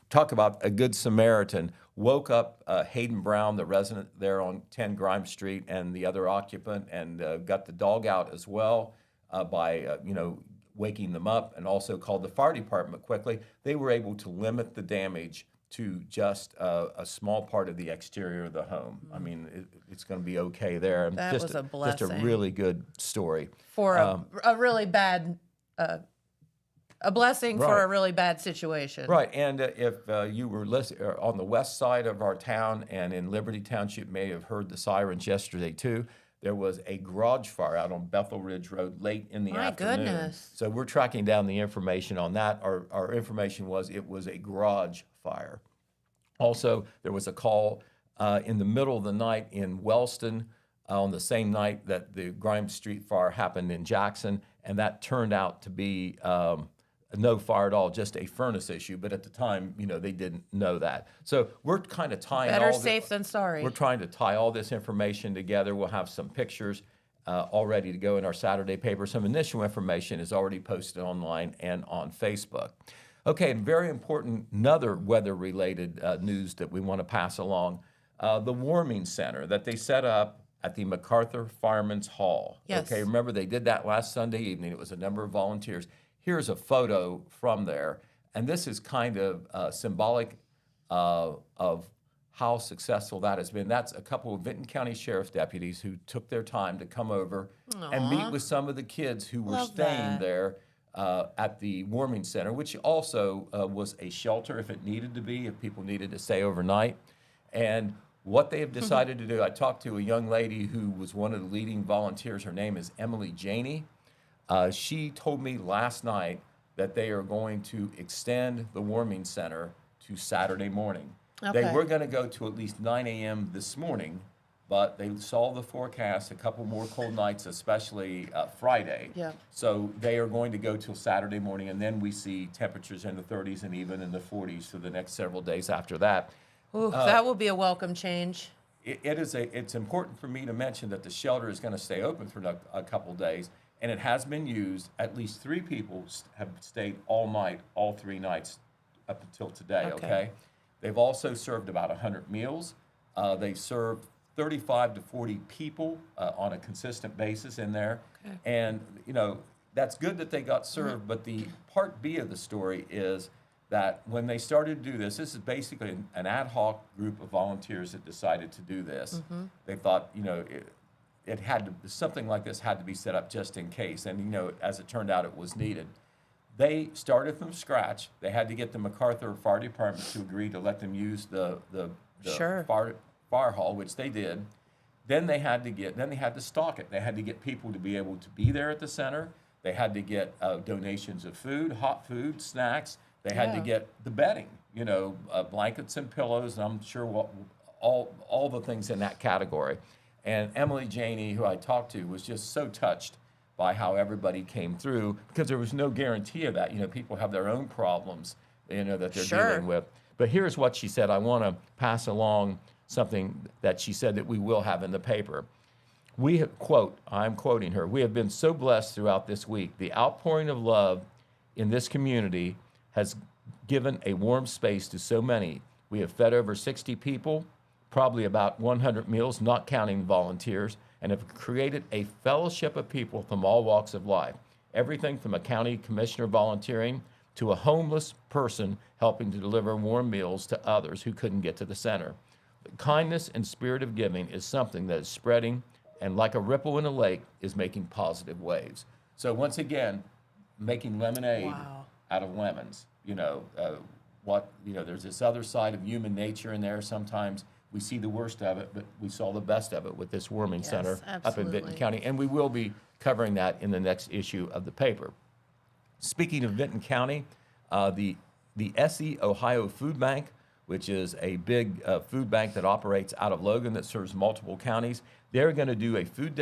talk about a good Samaritan. Woke up Hayden Brown, the resident there on 10 Grimes Street, and the other occupant, and got the dog out as well by waking them up, and also called the fire department quickly. They were able to limit the damage to just a small part of the exterior of the home. I mean, it's going to be okay there. That was a blessing. Just a really good story. For a really bad, a blessing for a really bad situation. Right, and if you were on the west side of our town and in Liberty Township, may have heard the sirens yesterday too. There was a garage fire out on Bethel Ridge Road late in the afternoon. My goodness. So we're tracking down the information on that. Our information was it was a garage fire. Also, there was a call in the middle of the night in Wellston on the same night that the Grimes Street fire happened in Jackson, and that turned out to be no fire at all, just a furnace issue. But at the time, they didn't know that. So we're kind of tying Better safe than sorry. We're trying to tie all this information together. We'll have some pictures all ready to go in our Saturday paper. Some initial information is already posted online and on Facebook. Okay, and very important, another weather-related news that we want to pass along. The warming center that they set up at the MacArthur Fireman's Hall. Yes. Okay, remember they did that last Sunday evening. It was a number of volunteers. Here's a photo from there, and this is kind of symbolic of how successful that has been. That's a couple of Vinton County Sheriff's deputies who took their time to come over and meet with some of the kids who were staying there at the warming center, which also was a shelter if it needed to be, if people needed to stay overnight. And what they have decided to do, I talked to a young lady who was one of the leading volunteers. Her name is Emily Janey. She told me last night that they are going to extend the warming center to Saturday morning. Okay. They were going to go to at least 9 a.m. this morning, but they saw the forecast, a couple more cold nights, especially Friday. Yeah. So they are going to go till Saturday morning, and then we see temperatures in the 30s and even in the 40s for the next several days after that. Ooh, that will be a welcome change. It's important for me to mention that the shelter is going to stay open for a couple days, and it has been used. At least 3 people have stayed all night, all 3 nights up until today, okay? They've also served about 100 meals. They served 35 to 40 people on a consistent basis in there. Okay. And, you know, that's good that they got served, but the part B of the story is that when they started to do this is basically an ad hoc group of volunteers that decided to do this. They thought, you know, it had to, something like this had to be set up just in case. And, you know, as it turned out, it was needed. They started from scratch. They had to get the MacArthur Fire Department to agree to let them use the Sure. fire hall, which they did. Then they had to stock it. They had to get people to be able to be there at the center. They had to get donations of food, hot food, snacks. They had to get the bedding, you know, blankets and pillows, and I'm sure all the things in that category. And Emily Janey, who I talked to, was just so touched by how everybody came through, because there was no guarantee of that. You know, people have their own problems, you know, that they're dealing with. But here's what she said. I want to pass along something that she said that we will have in the paper. We have, quote, I'm quoting her, "We have been so blessed throughout this week. The outpouring of love in this community has given a warm space to so many. We have fed over 60 people, probably about 100 meals, not counting volunteers, and have created a fellowship of people from all walks of life. Everything from a county commissioner volunteering to a homeless person helping to deliver warm meals to others who couldn't get to the center. The kindness and spirit of giving is something that is spreading, and like a ripple in a lake, is making positive waves." So once again, making lemonade out of lemons. You know, there's this other side of human nature in there. Sometimes we see the worst of it, but we saw the best of it with this warming center up in Vinton County. And we will be covering that in the next issue of the paper. Speaking of Vinton County, the SE Ohio Food Bank, which is a big food bank that operates out of Logan that serves multiple counties, they're going to do a food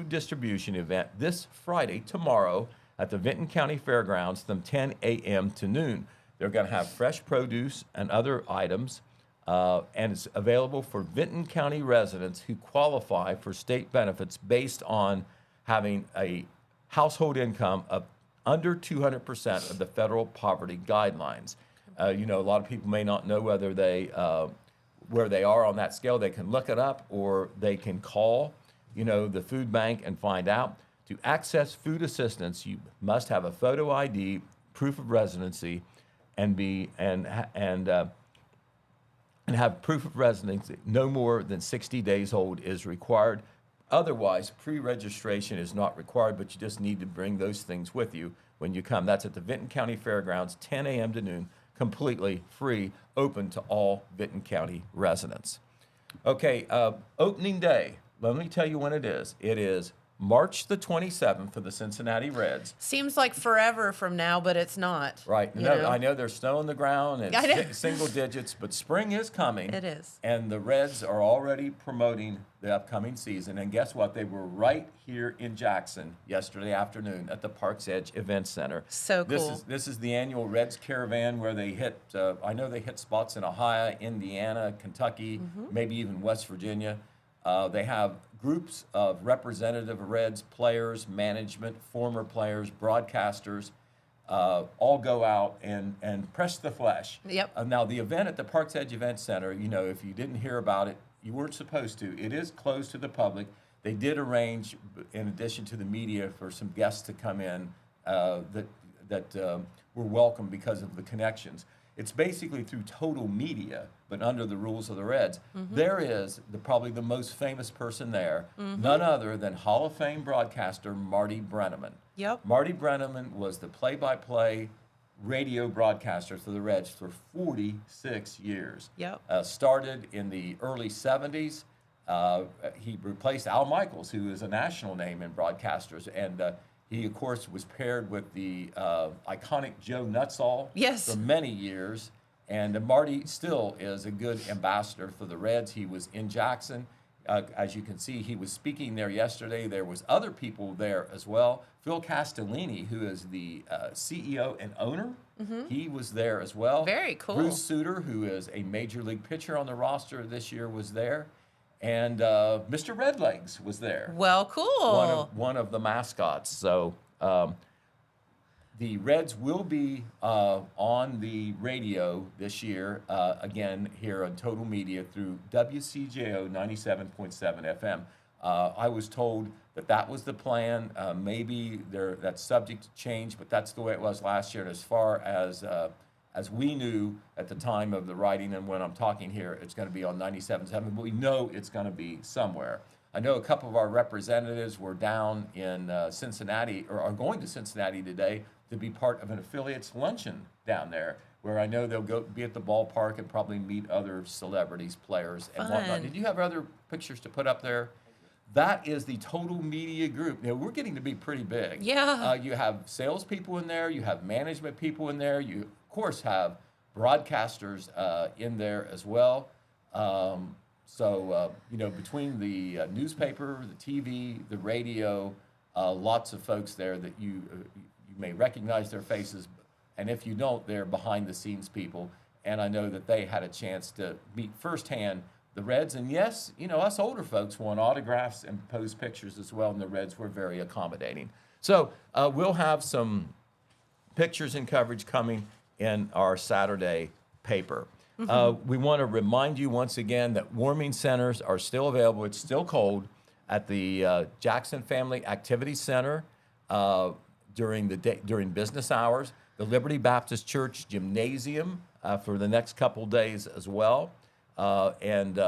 distribution event this Friday, tomorrow, at the Vinton County Fairgrounds from 10 a.m. to noon. They're going to have fresh produce and other items, and it's available for Vinton County residents who qualify for state benefits based on having a household income of under 200% of the federal poverty guidelines. You know, a lot of people may not know whether where they are on that scale. They can look it up, or they can call, you know, the food bank and find out. To access food assistance, you must have a photo ID, proof of residency, and have proof of residency no more than 60 days old is required. Otherwise, pre-registration is not required, but you just need to bring those things with you when you come. That's at the Vinton County Fairgrounds, 10 a.m. to noon, completely free, open to all Vinton County residents. Okay, opening day. Let me tell you when it is. It is March the 27th for the Cincinnati Reds. Seems like forever from now, but it's not. Right. No, I know there's snow on the ground and I know. single digits, but spring is coming. It is. And the Reds are already promoting the upcoming season. And guess what? They were right here in Jackson yesterday afternoon at the Parks Edge Event Center. So cool. This is the annual Reds Caravan where they hit, I know they hit spots in Ohio, Indiana, Kentucky, maybe even West Virginia. They have groups of representative Reds players, management, former players, broadcasters, all go out and press the flesh. Yep. Now, the event at the Parks Edge Event Center, you know, if you didn't hear about it, you weren't supposed to. It is closed to the public. They did arrange, in addition to the media, for some guests to come in that were welcome because of the connections. It's basically through Total Media, but under the rules of the Reds. There is probably the most famous person there, none other than Hall of Fame broadcaster Marty Brennaman. Yep. Marty Brennaman was the play-by-play radio broadcaster for the Reds for 46 years. Yep. Started in the early 70s. He replaced Al Michaels, who is a national name in broadcasters, and he, of course, was paired with the iconic Joe Nutsall for many years. And Marty still is a good ambassador for the Reds. He was in Jackson. As you can see, he was speaking there yesterday. There was other people there as well. Phil Castellini, who is the CEO and owner, he was there as well. Very cool. Bruce Sutter, who is a major league pitcher on the roster this year, was there. And Mr. Redlegs was there. Well, cool. One of the mascots. So the Reds will be on the radio this year, again, here on Total Media through WCJO 97.7 FM. I was told that was the plan. Maybe that's subject to change, but that's the way it was last year. And as far as we knew at the time of the writing and when I'm talking here, it's going to be on 97.7, but we know it's going to be somewhere. I know a couple of our representatives were down in Cincinnati, or are going to Cincinnati today to be part of an affiliates luncheon down there, where I know they'll go be at the ballpark and probably meet other celebrities, players, and whatnot. Did you have other pictures to put up there? That is the Total Media Group. Now, we're getting to be pretty big. Yeah. You have salespeople in there. You have management people in there. You, of course, have broadcasters in there as well. Between the newspaper, the TV, the radio, lots of folks there that you may recognize their faces, and if you don't, they're behind-the-scenes people. And I know that they had a chance to meet firsthand the Reds, and yes, us older folks want autographs and pose pictures as well, and the Reds were very accommodating. So we'll have some pictures and coverage coming in our Saturday paper. We want to remind you once again that warming centers are still available. It's still cold at the Jackson Family Activity Center during business hours. The Liberty Baptist Church Gymnasium for the next couple days as well. And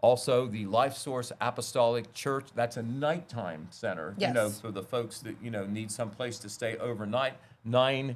also the Life Source Apostolic Church. That's a nighttime center, Yes. for the folks that, need some place to stay overnight, 9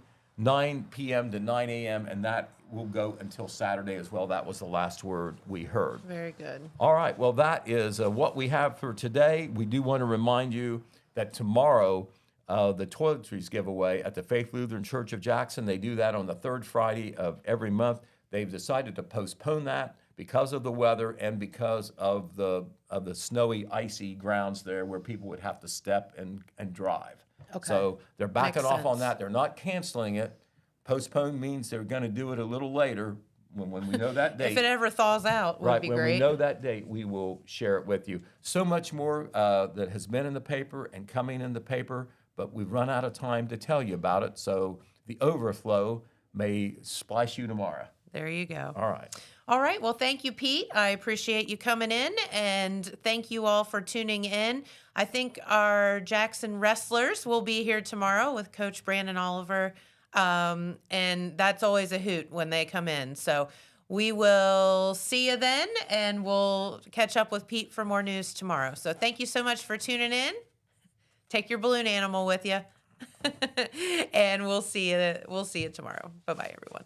p.m. to 9 a.m., and that will go until Saturday as well. That was the last word we heard. Very good. All right, well, that is what we have for today. We do want to remind you that tomorrow, the toiletries giveaway at the Faith Lutheran Church of Jackson, they do that on the third Friday of every month. They've decided to postpone that because of the weather and because of the snowy, icy grounds there where people would have to step and drive. Okay. So they're backing Makes off on sense. that. They're not canceling it. Postpone means they're going to do it a little later when we know that date. If it ever thaws out, would be When great. we know that date, we will share it with you. So much more that has been in the paper and coming in the paper, but we've run out of time to tell you about it. So the overflow may splice you tomorrow. There you go. All right. All right. Well, thank you, Pete. I appreciate you coming in, and thank you all for tuning in. I think our Jackson wrestlers will be here tomorrow with Coach Brandon Oliver, and that's always a hoot when they come in. So we will see you then, and we'll catch up with Pete for more news tomorrow. So thank you so much for tuning in. Take your balloon animal with you, and we'll see you tomorrow. Bye-bye, everyone.